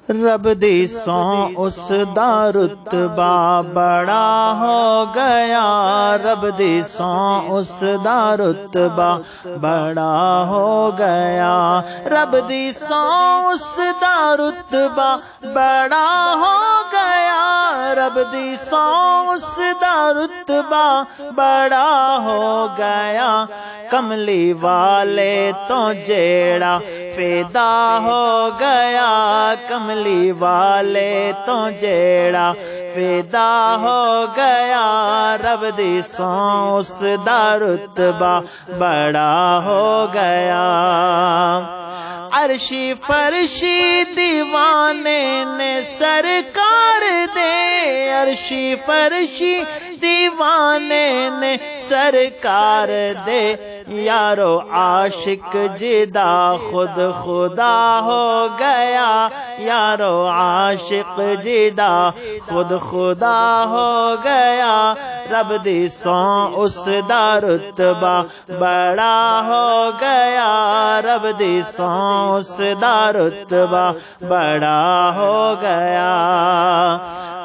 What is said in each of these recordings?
رب دی سوں اس دا رتبہ بڑا ہو گیا، رب دی سوں اس دا رتبہ بڑا ہو گیا، رب دی سوں اس دا رتبہ بڑا ہو گیا، رب دی سوں اس دا رتبہ بڑا ہو گیا، کملی والے تو جیڑا فدا ہو گیا، کملی والے تو جیڑا فدا ہو گیا، رب دی سوں اس دا رتبہ بڑا ہو گیا۔ عرشی فرشی دیوانے نے سرکار دے، عرشی فرشی دیوانے نے سرکار دے، یارو عاشق جدا خود خدا ہو گیا، یارو عاشق جدا خود خدا ہو گیا، رب دی سوں اس دا رتبہ بڑا ہو گیا، رب دی سوں اس دا رتبہ بڑا ہو گیا۔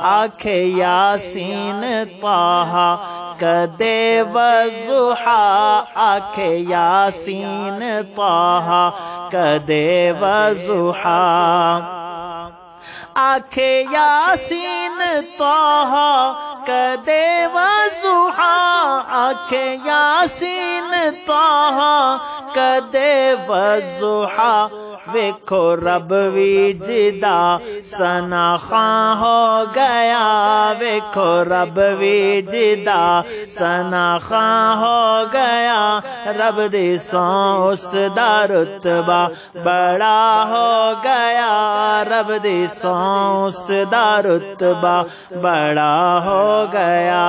آنکھے یاسین طٰہٰ کدے والضحیٰ، آنکھے یاسین طٰہٰ کدے والضحیٰ، آنکھے یاسین طٰہٰ کدے والضحیٰ، آنکھے یاسین طٰہٰ کدے والضحیٰ، ویکھو رب وی جدا ثنا خاں ہو گیا، ویکھو رب وی جدا ثنا خاں ہو گیا، رب دی سوں اس دا رتبہ بڑا ہو گیا، رب دی سوں اس دا رتبہ بڑا ہو گیا۔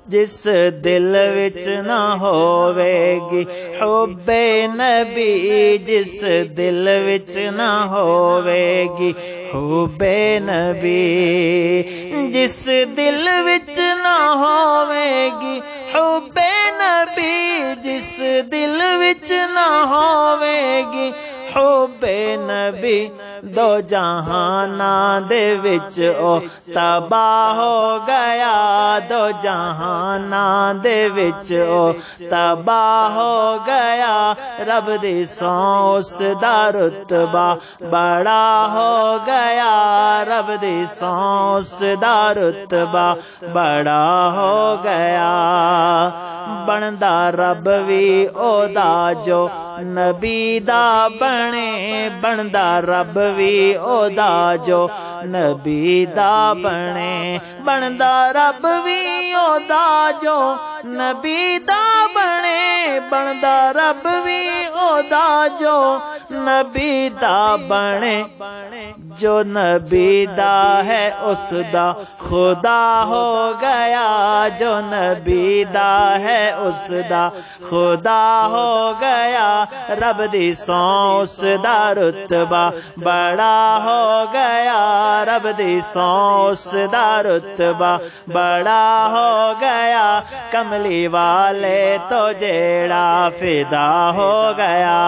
جس دل وچ نہ ہووے گی حب نبی، جس دل وچ نہ ہووے گی حب نبی، جس دل وچ نہ ہووے گی حب نبی، جس دل وچ نہ ہووے گی حب نبی، دو جہاناں دے وچ او تباہ ہو گیا، دو جہاناں دے وچ او تباہ ہو گیا، رب دی سوں اس دا رتبہ بڑا ہو گیا، رب دی سوں اس دا رتبہ بڑا ہو گیا۔ بندا رب وی او دا جو نبی دا بنے، بندا رب وی او دا جو نبی دا بنے، بندا رب وی او دا جو نبی دا بنے، بندا رب وی او دا جو نبی دا بنے، جو نبی دا ہے اس دا خدا ہو گیا، جو نبی دا ہے اس دا خدا ہو گیا، رب دی سوں اس دا رتبہ بڑا ہو گیا، رب دی سوں اس دا رتبہ بڑا ہو گیا، کملی والے تو جیڑا فدا ہو گیا۔